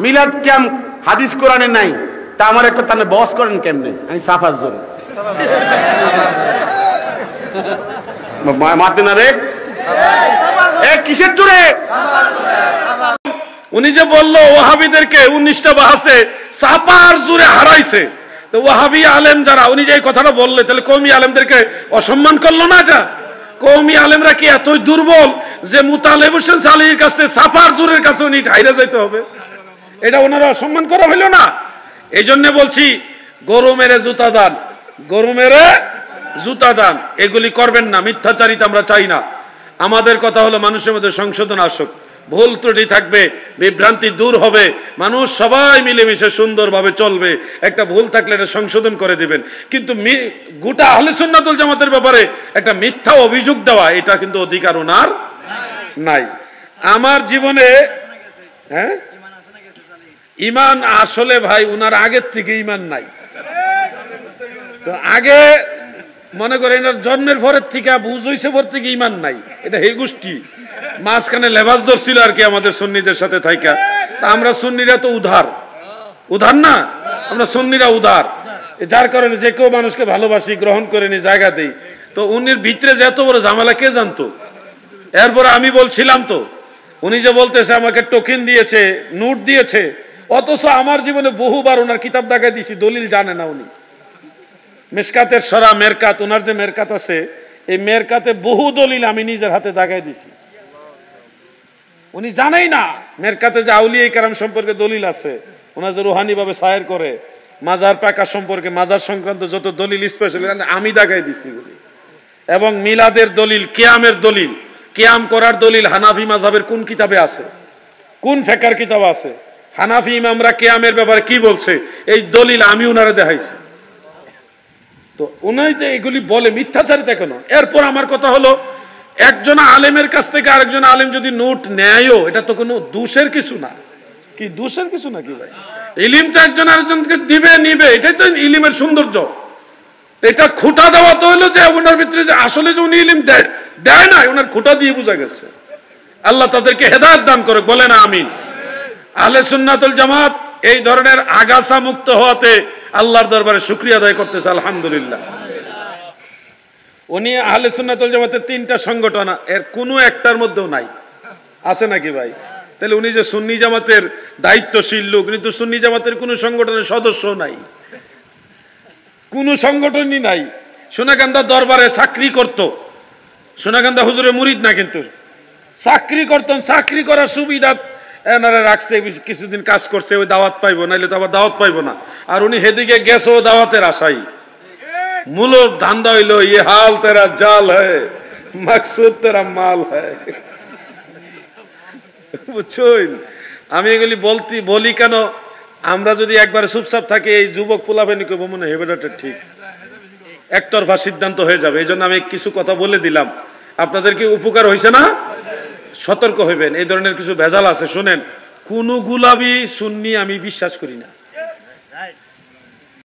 মিলাদ কিয়াম হাদিস কোরআনে নাই, তা আমার একটা তাহলে বস করেন কেমনে? আমি সাফার জোর মারতে না রে, কিসের জোরে? উনি যে বললো ওয়াহাবিদেরকে 19টা বাহাসে সাপার জোরে হারাইছে, তো ওয়াহাবি আলেম যারা, উনি যে এই কথাটা বললে, তাহলে কওমি আলেমদেরকে অসম্মান করলো না? এটা কওমি আলেমরা কি এতই দুর্বল যে মুতালেব হোসেন সালির কাছে সাপার জোরের কাছে উনি ঢাইরা যাইতে হবে? এটা ওনারা অসম্মান করা হইল না? এই জন্য বলছি, গরু মেরে জুতা দান, গরু মেরে জুতা দান এগুলি করবেন না। মিথ্যাচারিতা আমরা চাই না। আমাদের কথা হলো মানুষের মধ্যে সংশোধন আসুক, ভুল ত্রুটি থাকবে, বিভ্রান্তি দূর হবে, মানুষ সবাই মিলেমিশে সুন্দরভাবে চলবে। একটা ভুল থাকলে এটা সংশোধন করে দিবেন। কিন্তু গোটা আহলে সুন্নাত ওয়াল জামাতের ব্যাপারে একটা মিথ্যা অভিযোগ দেওয়া, এটা কিন্তু অধিকার ওনার নাই। আমার জীবনে ইমান আসলে ভাই উনার আগের থেকে ইমান নাই। তো আগে মনে করেন জন্মের পরের থেকে বুঝ হইছে পর থেকে ইমান নাই, এটা হে গোষ্ঠী মাঝখানে লেবাস ধরছিল আর কি আমাদের সুন্নিদের সাথে থাইকা। তা আমরা সুন্নিরা তো উদার না, আমরা সুন্নিরা উদার, যার কারণে যে কেউ মানুষকে ভালোবাসি, গ্রহণ করে নি, জায়গা দেই। তো উনির ভিতরে যে এত বড় ঝামেলা কে জানতো? এরপরে আমি বলছিলাম তো, উনি যে বলতেছে আমাকে টোকেন দিয়েছে, নোট দিয়েছে, অথচ আমার জীবনে বহুবার ওনার কিতাব দেখাই দিয়েছি, দলিল জানে না উনি। মেশকাতের সরা মেরকাত, ওনার যে মেরকাত আছে, এই মেরকাতে বহু দলিল আমি নিজের হাতে দেখাই দিছি, উনি জানেই না। মেরকাতে যে আউলিয়া কেরাম সম্পর্কে দলিল আছে, ওনার যে রুহানি ভাবে সায়ের করে, মাজার পাকা সম্পর্কে, মাজার সংক্রান্ত যত দলিল স্পেশাল আমি দেখাই দিছি বলি। এবং মিলাদের দলিল, কিয়ামের দলিল, কিয়াম করার দলিল হানাফি মাযহাবের কোন কিতাবে আছে, কোন ফিকহের কিতাবে আছে, হানাফি ইমামরা কিয়ামের ব্যাপারে কি বলছে, এই দলিল আমি ওনারে দেখাইছি। তো উনি যে এগুলি বলে মিথ্যাচারিতা কেন? এরপর আমার কথা হলো, একজন আলেমের কাছ থেকে আরেকজন আলেম যদি নোট নেয়ও, এটা তো কোনো দোষের কিছু না। কি দোষের কিছু নাকি ভাই? ইলিমটা একজন আরেকজনকে দিবে নিবে, এটাই তো ইলিমের সৌন্দর্য। এটা খুঁটা দেওয়া তো হলো যে ওনার ভিতরে যে আসলে যে উনি ইলিম দেয় না, ওনার খুঁটা দিয়ে বোঝা গেছে। আল্লাহ তাদেরকে হেদায়েত দান করে, বলে না আমিন। আহলে সুন্নাত ওয়াল জামাত এই ধরনের আগাছা মুক্ত হওয়াতে আল্লাহর দরবারে শুকরিয়া আদায় করতেছে, আলহামদুলিল্লাহ। উনি আহলে সুন্নাত ওয়াল জামাতের 3টা সংগঠন, এর কোনো একটার মধ্যেও নাই, আছে নাকি ভাই? তাহলে উনি যে সুন্নি জামাতের দায়িত্বশীল লোক, উনি তো সুন্নি জামাতের কোনো সংগঠনের সদস্য নাই, কোনো সংগঠনই নাই। সোনাকান্দা দরবারে চাকরি করত, সোনাকান্দা হুজুরের মুরিদ না, কিন্তু চাকরি করতেন। চাকরি করার সুবিধা এনারা রাখছে, কিছুদিন কাজ করছে, ওই দাওয়াত পাইবো, নাইলে তো আবার দাওয়াত পাইবো না। আর উনি হেদিকে গেছে ও দাওয়াতের আশাই। মূল ধান্দা হইল ইয়ে হাল তেরা জাল হ্যায়, মাকসুদ তেরা মাল হ্যায়। বুঝছেন? আমি এগুলি বলি কেন, আমরা যদি একবার চুপচাপ থাকি, এই যুবক ফুলাফেনি করবো মনে হয় এটা ঠিক একতরফা সিদ্ধান্ত হয়ে যাবে। এই জন্য আমি কিছু কথা বলে দিলাম, আপনাদের কি উপকার হয়েছে না? সতর্ক হইবেন, এই ধরনের কিছু ভেজাল আছে। শুনেন, কোন গুলাবি সুন্নি আমি বিশ্বাস করি না।